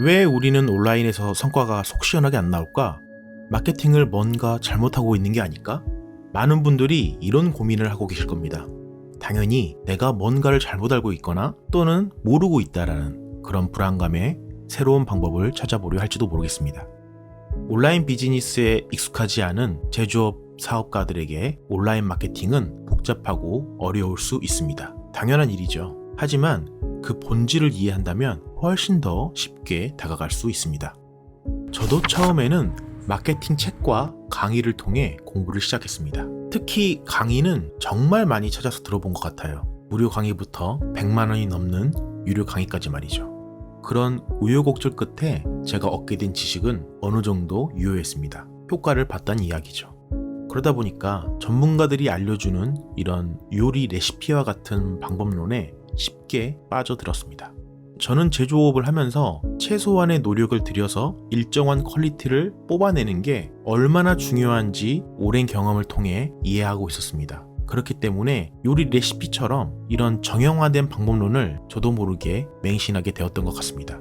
왜 우리는 온라인에서 성과가 속 시원하게 안 나올까? 마케팅을 뭔가 잘못하고 있는 게 아닐까? 많은 분들이 이런 고민을 하고 계실 겁니다. 당연히 내가 뭔가를 잘못 알고 있거나 또는 모르고 있다라는 그런 불안감에 새로운 방법을 찾아보려 할지도 모르겠습니다. 온라인 비즈니스에 익숙하지 않은 제조업 사업가들에게 온라인 마케팅은 복잡하고 어려울 수 있습니다. 당연한 일이죠. 하지만 그 본질을 이해한다면 훨씬 더 쉽게 다가갈 수 있습니다. 저도 처음에는 마케팅 책과 강의를 통해 공부를 시작했습니다. 특히 강의는 정말 많이 찾아서 들어본 것 같아요. 무료 강의부터 100만 원이 넘는 유료 강의까지 말이죠. 그런 우여곡절 끝에 제가 얻게 된 지식은 어느 정도 유효했습니다. 효과를 봤다는 이야기죠. 그러다 보니까 전문가들이 알려주는 이런 요리 레시피와 같은 방법론에 쉽게 빠져들었습니다. 저는 제조업을 하면서 최소한의 노력을 들여서 일정한 퀄리티를 뽑아내는 게 얼마나 중요한지 오랜 경험을 통해 이해하고 있었습니다. 그렇기 때문에 요리 레시피처럼 이런 정형화된 방법론을 저도 모르게 맹신하게 되었던 것 같습니다.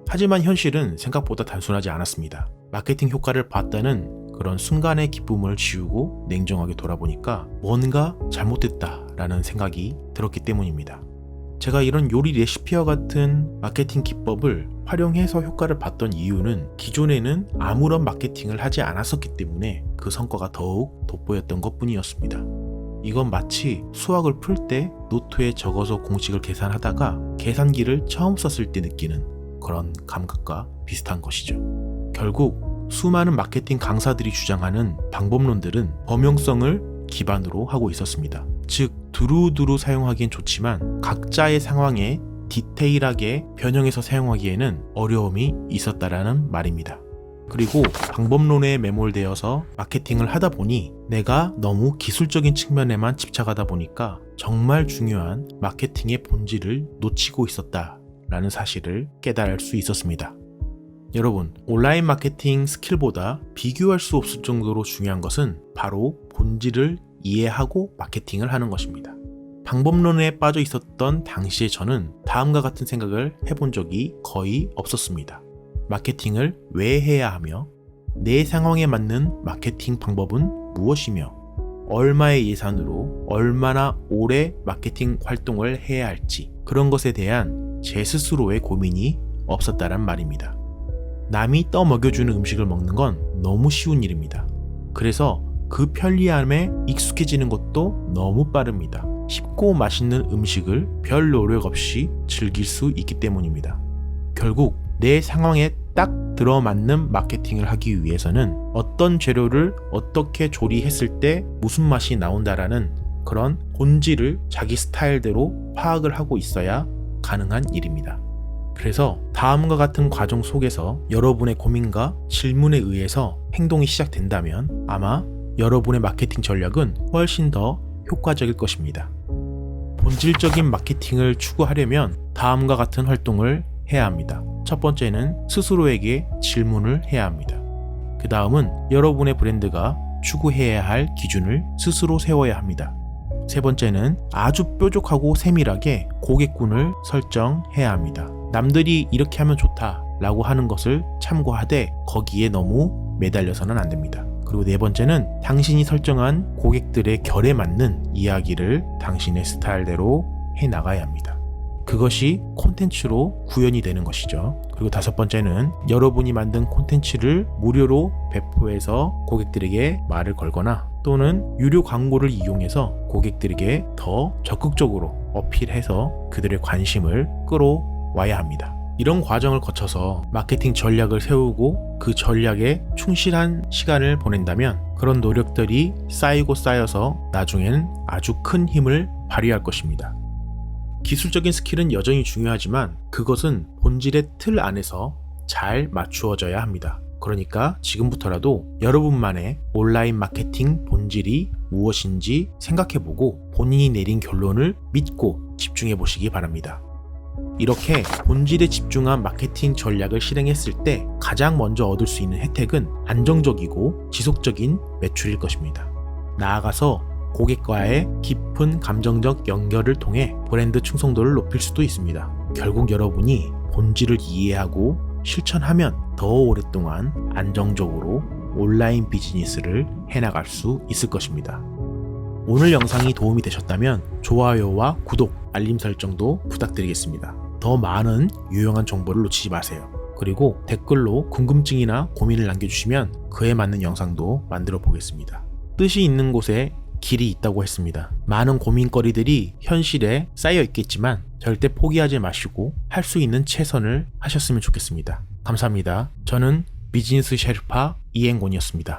하지만 현실은 생각보다 단순하지 않았습니다. 마케팅 효과를 봤다는 그런 순간의 기쁨을 지우고 냉정하게 돌아보니까 뭔가 잘못됐다라는 생각이 들었기 때문입니다. 제가 이런 요리 레시피와 같은 마케팅 기법을 활용해서 효과를 봤던 이유는 기존에는 아무런 마케팅을 하지 않았었기 때문에 그 성과가 더욱 돋보였던 것뿐이었습니다. 이건 마치 수학을 풀 때 노트에 적어서 공식을 계산하다가 계산기를 처음 썼을 때 느끼는 그런 감각과 비슷한 것이죠. 결국 수많은 마케팅 강사들이 주장하는 방법론들은 범용성을 기반으로 하고 있었습니다. 즉 두루두루 사용하기엔 좋지만 각자의 상황에 디테일하게 변형해서 사용하기에는 어려움이 있었다라는 말입니다. 그리고 방법론에 매몰되어서 마케팅을 하다 보니 내가 너무 기술적인 측면에만 집착하다 보니까 정말 중요한 마케팅의 본질을 놓치고 있었다라는 사실을 깨달을 수 있었습니다. 여러분, 온라인 마케팅 스킬보다 비교할 수 없을 정도로 중요한 것은 바로 본질을 이해하고 마케팅을 하는 것입니다. 방법론에 빠져 있었던 당시에 저는 다음과 같은 생각을 해본 적이 거의 없었습니다. 마케팅을 왜 해야 하며, 내 상황에 맞는 마케팅 방법은 무엇이며, 얼마의 예산으로 얼마나 오래 마케팅 활동을 해야 할지, 그런 것에 대한 제 스스로의 고민이 없었다란 말입니다. 남이 떠먹여주는 음식을 먹는 건 너무 쉬운 일입니다. 그래서 그 편리함에 익숙해지는 것도 너무 빠릅니다. 쉽고 맛있는 음식을 별 노력 없이 즐길 수 있기 때문입니다. 결국 내 상황에 딱 들어맞는 마케팅을 하기 위해서는 어떤 재료를 어떻게 조리했을 때 무슨 맛이 나온다라는 그런 본질을 자기 스타일대로 파악을 하고 있어야 가능한 일입니다. 그래서 다음과 같은 과정 속에서 여러분의 고민과 질문에 의해서 행동이 시작된다면 아마 여러분의 마케팅 전략은 훨씬 더 효과적일 것입니다. 본질적인 마케팅을 추구하려면 다음과 같은 활동을 해야 합니다. 첫 번째는 스스로에게 질문을 해야 합니다. 그 다음은 여러분의 브랜드가 추구해야 할 기준을 스스로 세워야 합니다. 세 번째는 아주 뾰족하고 세밀하게 고객군을 설정해야 합니다. 남들이 이렇게 하면 좋다 라고 하는 것을 참고하되 거기에 너무 매달려서는 안 됩니다. 그리고 네 번째는 당신이 설정한 고객들의 결에 맞는 이야기를 당신의 스타일대로 해나가야 합니다. 그것이 콘텐츠로 구현이 되는 것이죠. 그리고 다섯 번째는 여러분이 만든 콘텐츠를 무료로 배포해서 고객들에게 말을 걸거나 또는 유료 광고를 이용해서 고객들에게 더 적극적으로 어필해서 그들의 관심을 끌어와야 합니다. 이런 과정을 거쳐서 마케팅 전략을 세우고 그 전략에 충실한 시간을 보낸다면 그런 노력들이 쌓이고 쌓여서 나중에는 아주 큰 힘을 발휘할 것입니다. 기술적인 스킬은 여전히 중요하지만 그것은 본질의 틀 안에서 잘 맞추어져야 합니다. 그러니까 지금부터라도 여러분만의 온라인 마케팅 본질이 무엇인지 생각해보고 본인이 내린 결론을 믿고 집중해보시기 바랍니다. 이렇게 본질에 집중한 마케팅 전략을 실행했을 때 가장 먼저 얻을 수 있는 혜택은 안정적이고 지속적인 매출일 것입니다. 나아가서 고객과의 깊은 감정적 연결을 통해 브랜드 충성도를 높일 수도 있습니다. 결국 여러분이 본질을 이해하고 실천하면 더 오랫동안 안정적으로 온라인 비즈니스를 해나갈 수 있을 것입니다. 오늘 영상이 도움이 되셨다면 좋아요와 구독, 알림 설정도 부탁드리겠습니다. 더 많은 유용한 정보를 놓치지 마세요. 그리고 댓글로 궁금증이나 고민을 남겨주시면 그에 맞는 영상도 만들어 보겠습니다. 뜻이 있는 곳에 길이 있다고 했습니다. 많은 고민거리들이 현실에 쌓여 있겠지만 절대 포기하지 마시고 할 수 있는 최선을 하셨으면 좋겠습니다. 감사합니다. 저는 비즈니스 셰르파 이행곤이었습니다.